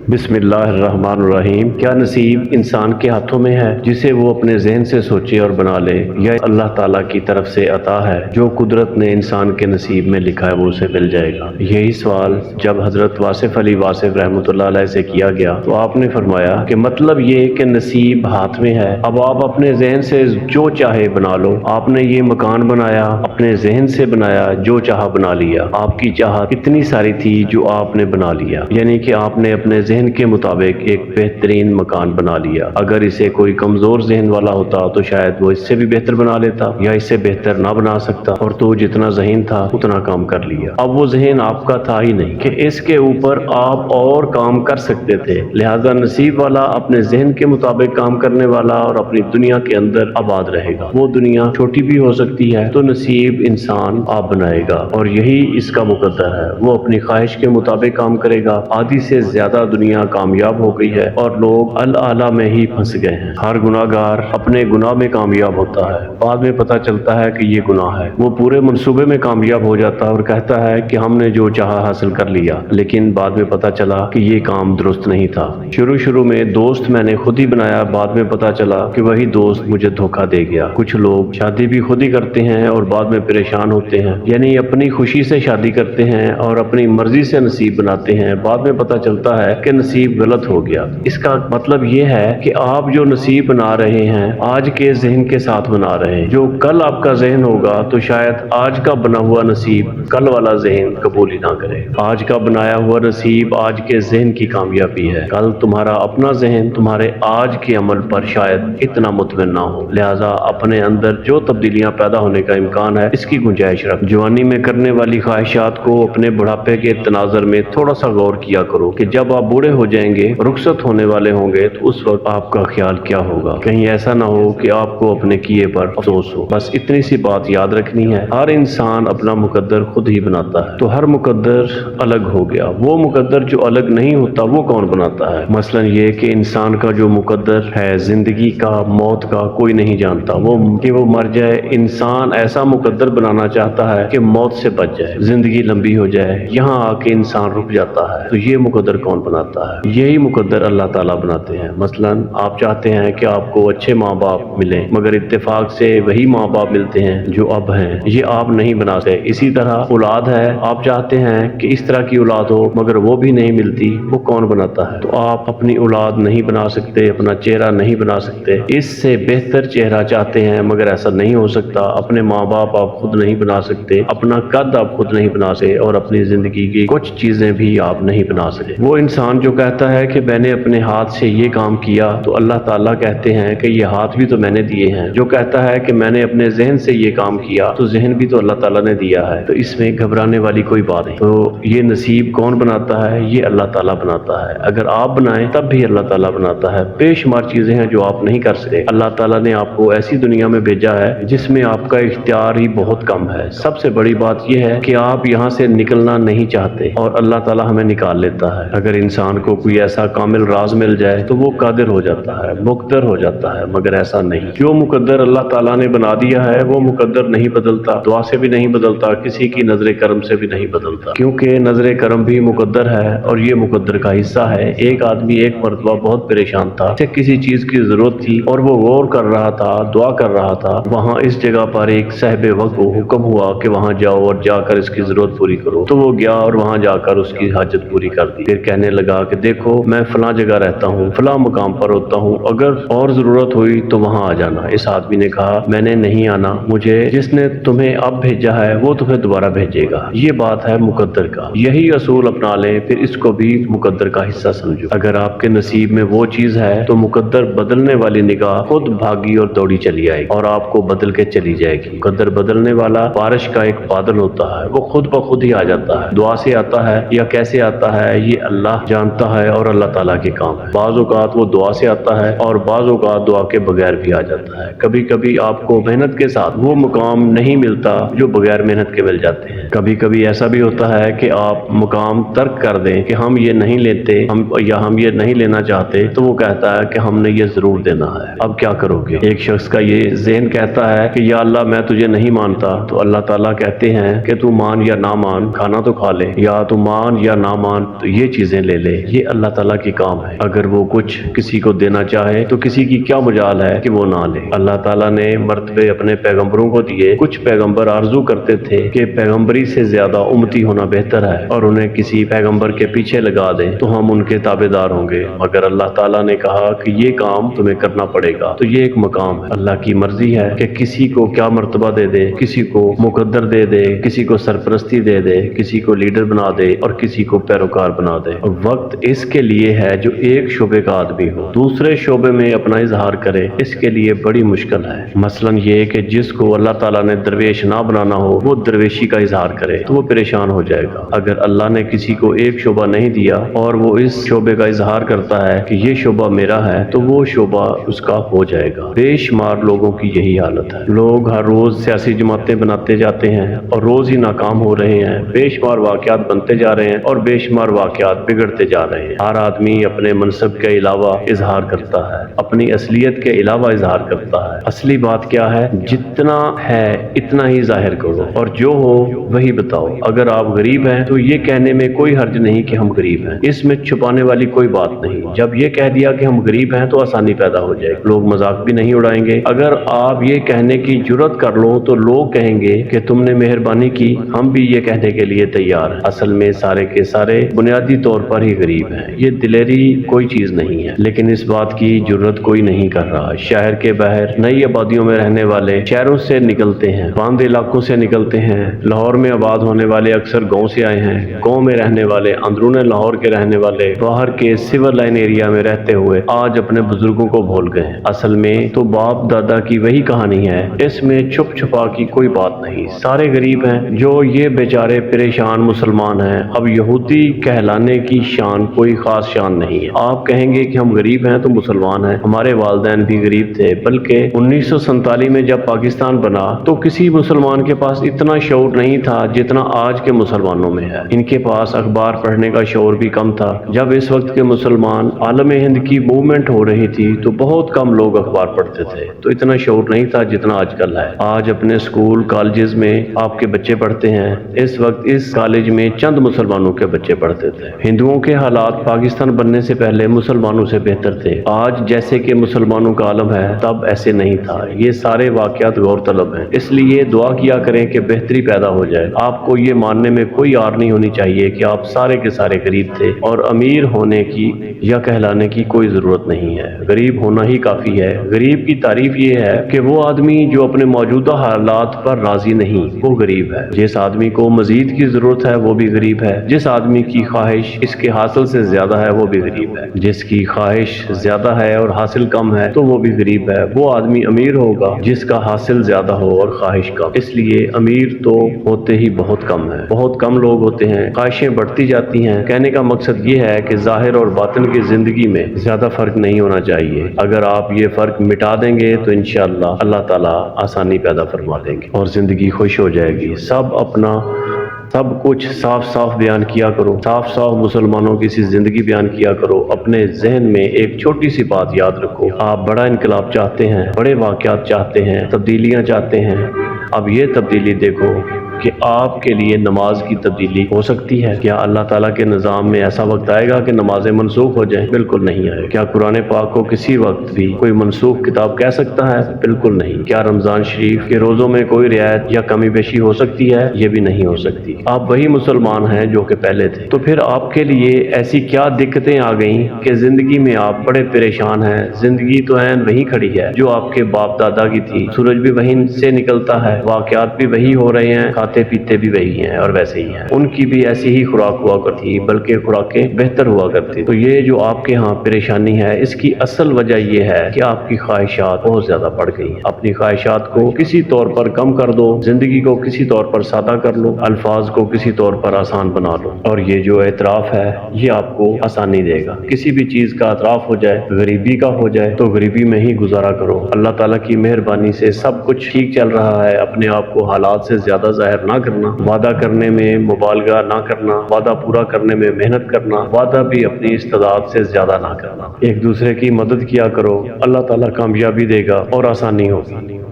بسم اللہ الرحمن الرحیم۔ کیا نصیب انسان کے ہاتھوں میں ہے جسے وہ اپنے ذہن سے سوچے اور بنا لے، یا اللہ تعالیٰ کی طرف سے عطا ہے؟ جو قدرت نے انسان کے نصیب میں لکھا ہے وہ اسے مل جائے گا۔ یہی سوال جب حضرت واصف علی واصف رحمۃ اللہ علیہ سے کیا گیا تو آپ نے فرمایا کہ مطلب یہ کہ نصیب ہاتھ میں ہے، اب آپ اپنے ذہن سے جو چاہے بنا لو۔ آپ نے یہ مکان بنایا، اپنے ذہن سے بنایا، جو چاہا بنا لیا۔ آپ کی چاہت اتنی ساری تھی جو آپ نے بنا لیا، یعنی کہ آپ نے اپنے ذہن کے مطابق ایک بہترین مکان بنا لیا۔ اگر اسے کوئی کمزور ذہن والا ہوتا تو شاید وہ اس سے بھی بہتر بنا لیتا، یا اس سے بہتر نہ بنا سکتا، اور تو جتنا ذہن تھا اتنا کام کر لیا۔ اب وہ ذہن آپ کا تھا ہی نہیں کہ اس کے اوپر آپ اور کام کر سکتے تھے، لہذا نصیب والا اپنے ذہن کے مطابق کام کرنے والا اور اپنی دنیا کے اندر آباد رہے گا۔ وہ دنیا چھوٹی بھی ہو سکتی ہے تو نصیب انسان آپ بنائے گا، اور یہی اس کا مقدر ہے۔ وہ اپنی خواہش کے مطابق کام کرے گا۔ آدھی سے زیادہ دنیا کامیاب ہو گئی ہے اور لوگ الاعلیٰ میں ہی پھنس گئے ہیں۔ ہر گناہ گار اپنے گناہ میں کامیاب ہوتا ہے، بعد میں پتہ چلتا ہے کہ یہ گناہ ہے۔ وہ پورے منصوبے میں کامیاب ہو جاتا ہے اور کہتا ہے کہ ہم نے جو چاہا حاصل کر لیا، لیکن بعد میں پتہ چلا کہ یہ کام درست نہیں تھا۔ شروع میں دوست میں نے خود ہی بنایا، بعد میں پتہ چلا کہ وہی دوست مجھے دھوکہ دے گیا۔ کچھ لوگ شادی بھی خود ہی کرتے ہیں اور بعد میں پریشان ہوتے ہیں، یعنی اپنی خوشی سے شادی کرتے ہیں اور اپنی مرضی سے نصیب بناتے ہیں، بعد میں پتہ چلتا ہے کہ نصیب غلط ہو گیا۔ اس کا مطلب یہ ہے کہ آپ جو نصیب بنا رہے ہیں آج کے ذہن کے ساتھ بنا رہے ہیں۔ جو کل آپ کا ذہن ہوگا تو شاید آج کا بنا ہوا نصیب کل والا ذہن قبول ہی نہ کرے۔ آج کا بنایا ہوا نصیب آج کے ذہن کی کامیابی ہے، کل تمہارا اپنا ذہن تمہارے آج کے عمل پر شاید اتنا مطمئن نہ ہو، لہذا اپنے اندر جو تبدیلیاں پیدا ہونے کا امکان ہے اس کی گنجائش رکھ۔ جوانی میں کرنے والی خواہشات کو اپنے بڑھاپے کے تناظر میں تھوڑا سا غور کیا کرو کہ جب آپ بوڑھے ہو جائیں گے، رخصت ہونے والے ہوں گے، تو اس وقت آپ کا خیال کیا ہوگا؟ کہیں ایسا نہ ہو کہ آپ کو اپنے کیے پر افسوس ہو۔ بس اتنی سی بات یاد رکھنی ہے، ہر انسان اپنا مقدر خود ہی بناتا ہے۔ تو ہر مقدر الگ ہو گیا، وہ مقدر جو الگ نہیں ہوتا وہ کون بناتا ہے؟ مثلا یہ کہ انسان کا جو مقدر ہے زندگی کا، موت کا، کوئی نہیں جانتا، وہ کہ وہ مر جائے۔ انسان ایسا مقدر بنانا چاہتا ہے کہ موت سے بچ جائے، زندگی لمبی ہو جائے، یہاں آ کے انسان رک جاتا ہے۔ تو یہ مقدر کون بناتا ہے؟ یہی مقدر اللہ تعالیٰ بناتے ہیں۔ مثلا آپ چاہتے ہیں کہ آپ کو اچھے ماں باپ ملیں، مگر اتفاق سے وہی ماں باپ ملتے ہیں جو اب ہیں، یہ آپ نہیں بنا سکتے۔ اسی طرح اولاد ہے، آپ چاہتے ہیں کہ اس طرح کی اولاد ہو مگر وہ بھی نہیں ملتی، وہ کون بناتا ہے؟ تو آپ اپنی اولاد نہیں بنا سکتے، اپنا چہرہ نہیں بنا سکتے، اس سے بہتر چہرہ چاہتے ہیں مگر ایسا نہیں ہو سکتا۔ اپنے ماں باپ آپ خود نہیں بنا سکتے، اپنا قد آپ خود نہیں بنا سکتے، اور اپنی زندگی کی کچھ چیزیں بھی آپ نہیں بنا سکتے۔ وہ انسان جو کہتا ہے کہ میں نے اپنے ہاتھ سے یہ کام کیا تو اللہ تعالیٰ کہتے ہیں کہ یہ ہاتھ بھی تو میں نے دیے ہیں۔ جو کہتا ہے کہ میں نے اپنے ذہن سے یہ کام کیا تو ذہن بھی تو اللہ تعالیٰ نے دیا ہے، تو اس میں گھبرانے والی کوئی بات نہیں۔ تو یہ نصیب کون بناتا ہے؟ یہ اللہ تعالیٰ بناتا ہے۔ اگر آپ بنائیں تب بھی اللہ تعالیٰ بناتا ہے۔ بے شمار چیزیں ہیں جو آپ نہیں کر سکتے۔ اللہ تعالیٰ نے آپ کو ایسی دنیا میں بھیجا ہے جس میں آپ کا اختیار ہی بہت کم ہے۔ سب سے بڑی بات یہ ہے کہ آپ یہاں سے نکلنا نہیں چاہتے اور اللہ تعالیٰ ہمیں نکال لیتا ہے۔ اگر انسان کو کوئی ایسا کامل راز مل جائے تو وہ قادر ہو جاتا ہے، مقتدر ہو جاتا ہے، مگر ایسا نہیں۔ جو مقدر اللہ تعالیٰ نے بنا دیا ہے وہ مقدر نہیں بدلتا، دعا سے بھی نہیں بدلتا، کسی کی نظر کرم سے بھی نہیں بدلتا، کیونکہ نظر کرم بھی مقدر ہے اور یہ مقدر کا حصہ ہے۔ ایک آدمی ایک مرتبہ بہت پریشان تھا، اسے کسی چیز کی ضرورت تھی اور وہ غور کر رہا تھا، دعا کر رہا تھا۔ وہاں اس جگہ پر ایک صاحب وقت کو حکم ہوا کہ وہاں جاؤ اور جا کر اس کی ضرورت پوری کرو۔ تو وہ گیا اور وہاں جا کر اس کی حاجت پوری کر دی۔ پھر کہنے لگا کہ دیکھو میں فلاں جگہ رہتا ہوں، فلاں مقام پر ہوتا ہوں، اگر اور ضرورت ہوئی تو وہاں آ جانا۔ اس آدمی نے کہا میں نے نہیں آنا، مجھے جس نے تمہیں اب بھیجا ہے وہ تمہیں دوبارہ بھیجے گا۔ یہ بات ہے مقدر کا، یہی اصول اپنا لیں، پھر اس کو بھی مقدر کا حصہ سمجھو۔ اگر آپ کے نصیب میں وہ چیز ہے تو مقدر بدلنے والی نگاہ خود بھاگی اور دوڑی چلی آئے گی اور آپ کو بدل کے چلی جائے گی۔ مقدر بدلنے والا بارش کا ایک بادل ہوتا ہے، وہ خود بخود ہی آ جاتا ہے۔ دعا سے آتا ہے یا کیسے آتا ہے یہ اللہ جانتا ہے اور اللہ تعالیٰ کے کام ہے۔ بعض اوقات وہ دعا سے آتا ہے اور بعض اوقات دعا کے بغیر بھی آ جاتا ہے۔ کبھی کبھی آپ کو محنت کے ساتھ وہ مقام نہیں ملتا جو بغیر محنت کے مل جاتے ہیں۔ کبھی کبھی ایسا بھی ہوتا ہے کہ آپ مقام ترک کر دیں کہ ہم یہ نہیں لیتے ہم یہ نہیں لینا چاہتے، تو وہ کہتا ہے کہ ہم نے یہ ضرور دینا ہے، اب کیا کرو گے؟ ایک شخص کا یہ ذہن کہتا ہے کہ یا اللہ میں تجھے نہیں مانتا، تو اللہ تعالیٰ کہتے ہیں کہ تو مان یا نہ مان، کھانا تو کھا لے، یا تو مان یا نہ مان تو یہ چیزیں لے لے۔ دے، یہ اللہ تعالیٰ کی کام ہے۔ اگر وہ کچھ کسی کو دینا چاہے تو کسی کی کیا مجال ہے کہ وہ نہ لے۔ اللہ تعالیٰ نے مرتبے اپنے پیغمبروں کو دیے۔ کچھ پیغمبر آرزو کرتے تھے کہ پیغمبری سے زیادہ امتی ہونا بہتر ہے اور انہیں کسی پیغمبر کے پیچھے لگا دیں تو ہم ان کے تابع دار ہوں گے، مگر اللہ تعالیٰ نے کہا کہ یہ کام تمہیں کرنا پڑے گا۔ تو یہ ایک مقام ہے، اللہ کی مرضی ہے کہ کسی کو کیا مرتبہ دے دے، کسی کو مقدر دے دے، کسی کو سرپرستی دے دے، کسی کو لیڈر بنا دے اور کسی کو پیروکار بنا دے۔ وقت اس کے لیے ہے جو ایک شعبے کا آدمی ہو دوسرے شعبے میں اپنا اظہار کرے، اس کے لیے بڑی مشکل ہے۔ مثلا یہ کہ جس کو اللہ تعالیٰ نے درویش نہ بنانا ہو وہ درویشی کا اظہار کرے تو وہ پریشان ہو جائے گا۔ اگر اللہ نے کسی کو ایک شعبہ نہیں دیا اور وہ اس شعبے کا اظہار کرتا ہے کہ یہ شعبہ میرا ہے تو وہ شعبہ اس کا ہو جائے گا۔ بے شمار لوگوں کی یہی حالت ہے۔ لوگ ہر روز سیاسی جماعتیں بناتے جاتے ہیں اور روز ہی ناکام ہو رہے ہیں۔ بے شمار واقعات بنتے جا رہے ہیں اور بے شمار واقعات بگڑتے جا رہے ہیں۔ ہر آدمی اپنے منصب کے علاوہ اظہار کرتا ہے، اپنی اصلیت کے علاوہ اظہار کرتا ہے۔ اصلی بات کیا ہے؟ جتنا ہے اتنا ہی ظاہر کرو اور جو ہو وہی بتاؤ۔ اگر آپ غریب ہیں تو یہ کہنے میں کوئی حرج نہیں کہ ہم غریب ہیں، اس میں چھپانے والی کوئی بات نہیں۔ جب یہ کہہ دیا کہ ہم غریب ہیں تو آسانی پیدا ہو جائے، لوگ مذاق بھی نہیں اڑائیں گے۔ اگر آپ یہ کہنے کی جرت کر لو تو لوگ کہیں گے کہ تم نے مہربانی کی، ہم بھی یہ کہنے کے لیے تیار ہیں۔ اصل میں سارے کے سارے بنیادی طور پر ہی غریب ہیں، یہ دلیری کوئی چیز نہیں ہے، لیکن اس بات کی جرت کوئی نہیں کر رہا۔ شہر کے باہر نئی آبادیوں میں رہنے والے شہروں سے نکلتے ہیں، باند علاقوں سے نکلتے ہیں۔ لاہور میں آباد ہونے والے اکثر گاؤں سے آئے ہیں، گاؤں میں رہنے والے، اندرون لاہور کے رہنے والے باہر کے سول لائن ایریا میں رہتے ہوئے آج اپنے بزرگوں کو بھول گئے ہیں۔ اصل میں تو باپ دادا کی وہی کہانی ہے، اس میں چھپ چھپا کی کوئی بات نہیں۔ سارے غریب ہیں، جو یہ بیچارے پریشان مسلمان ہیں۔ اب یہودی کہلانے کی شان کوئی خاص شان نہیں ہے۔ آپ کہیں گے کہ ہم غریب ہیں تو مسلمان ہیں، ہمارے والدین بھی غریب تھے، بلکہ 1947 میں جب پاکستان بنا تو کسی مسلمان کے پاس اتنا شعور نہیں تھا جتنا آج کے مسلمانوں میں ہے۔ ان کے پاس اخبار پڑھنے کا شعور بھی کم تھا۔ جب اس وقت کے مسلمان عالم ہند کی موومنٹ ہو رہی تھی تو بہت کم لوگ اخبار پڑھتے تھے، تو اتنا شعور نہیں تھا جتنا آج کل ہے۔ آج اپنے اسکول کالجز میں آپ کے بچے پڑھتے ہیں، اس وقت اس کالج میں چند مسلمانوں کے بچے پڑھتے تھے۔ ہندوؤں کے حالات پاکستان بننے سے پہلے مسلمانوں سے بہتر تھے۔ آج جیسے کہ مسلمانوں کا عالم ہے تب ایسے نہیں تھا۔ یہ سارے واقعات غور طلب ہیں، اس لیے دعا کیا کریں کہ بہتری پیدا ہو جائے۔ آپ کو یہ ماننے میں کوئی آر نہیں ہونی چاہیے کہ آپ سارے کے سارے غریب تھے اور امیر ہونے کی یا کہلانے کی کوئی ضرورت نہیں ہے، غریب ہونا ہی کافی ہے۔ غریب کی تعریف یہ ہے کہ وہ آدمی جو اپنے موجودہ حالات پر راضی نہیں، وہ غریب ہے۔ جس آدمی کو مزید کی ضرورت ہے وہ بھی غریب ہے۔ جس آدمی کی خواہش اس کے حاصل سے زیادہ ہے وہ بھی غریب ہے۔ جس کی خواہش زیادہ ہے اور حاصل کم ہے تو وہ بھی غریب ہے۔ وہ آدمی امیر ہوگا جس کا حاصل زیادہ ہو اور خواہش کم۔ اس لیے امیر تو ہوتے ہی بہت کم ہیں، بہت کم لوگ ہوتے ہیں، خواہشیں بڑھتی جاتی ہیں۔ کہنے کا مقصد یہ ہے کہ ظاہر اور باطن کی زندگی میں زیادہ فرق نہیں ہونا چاہیے۔ اگر آپ یہ فرق مٹا دیں گے تو انشاءاللہ اللہ تعالیٰ آسانی پیدا فرما دیں گے اور زندگی خوش ہو جائے گی۔ سب کچھ صاف صاف بیان کیا کرو، صاف صاف مسلمانوں کی سی زندگی بیان کیا کرو۔ اپنے ذہن میں ایک چھوٹی سی بات یاد رکھو، آپ بڑا انقلاب چاہتے ہیں، بڑے واقعات چاہتے ہیں، تبدیلیاں چاہتے ہیں۔ اب یہ تبدیلی دیکھو کہ آپ کے لیے نماز کی تبدیلی ہو سکتی ہے۔ کیا اللہ تعالیٰ کے نظام میں ایسا وقت آئے گا کہ نمازیں منسوخ ہو جائیں؟ بالکل نہیں آئے۔ کیا قرآن پاک کو کسی وقت بھی کوئی منسوخ کتاب کہہ سکتا ہے؟ بالکل نہیں۔ کیا رمضان شریف کے روزوں میں کوئی رعایت یا کمی بیشی ہو سکتی ہے؟ یہ بھی نہیں ہو سکتی۔ آپ وہی مسلمان ہیں جو کہ پہلے تھے، تو پھر آپ کے لیے ایسی کیا دقتیں آ گئیں کہ زندگی میں آپ بڑے پریشان ہیں؟ زندگی تو عین وہی کھڑی ہے جو آپ کے باپ دادا کی تھی، سورج بھی وہیں سے نکلتا ہے، واقعات بھی وہی ہو رہے ہیں، کھاتے پیتے بھی وہی ہیں اور ویسے ہی ہیں۔ ان کی بھی ایسی ہی خوراک ہوا کرتی، بلکہ خوراکیں بہتر ہوا کرتی۔ تو یہ جو آپ کے ہاں پریشانی ہے، اس کی اصل وجہ یہ ہے کہ آپ کی خواہشات بہت زیادہ بڑھ گئی ہیں۔ اپنی خواہشات کو کسی طور پر کم کر دو، زندگی کو کسی طور پر سادہ کر لو، الفاظ کو کسی طور پر آسان بنا لو، اور یہ جو اعتراف ہے یہ آپ کو آسانی دے گا۔ کسی بھی چیز کا اعتراف ہو جائے، غریبی کا ہو جائے تو غریبی میں ہی گزارا کرو۔ اللہ تعالیٰ کی مہربانی سے سب کچھ ٹھیک چل رہا ہے۔ اپنے آپ کو حالات سے زیادہ ظاہر نہ کرنا، وعدہ کرنے میں مبالغہ نہ کرنا، وعدہ پورا کرنے میں محنت کرنا، وعدہ بھی اپنی استعداد سے زیادہ نہ کرنا۔ ایک دوسرے کی مدد کیا کرو، اللہ تعالیٰ کامیابی دے گا اور آسانی ہوگی۔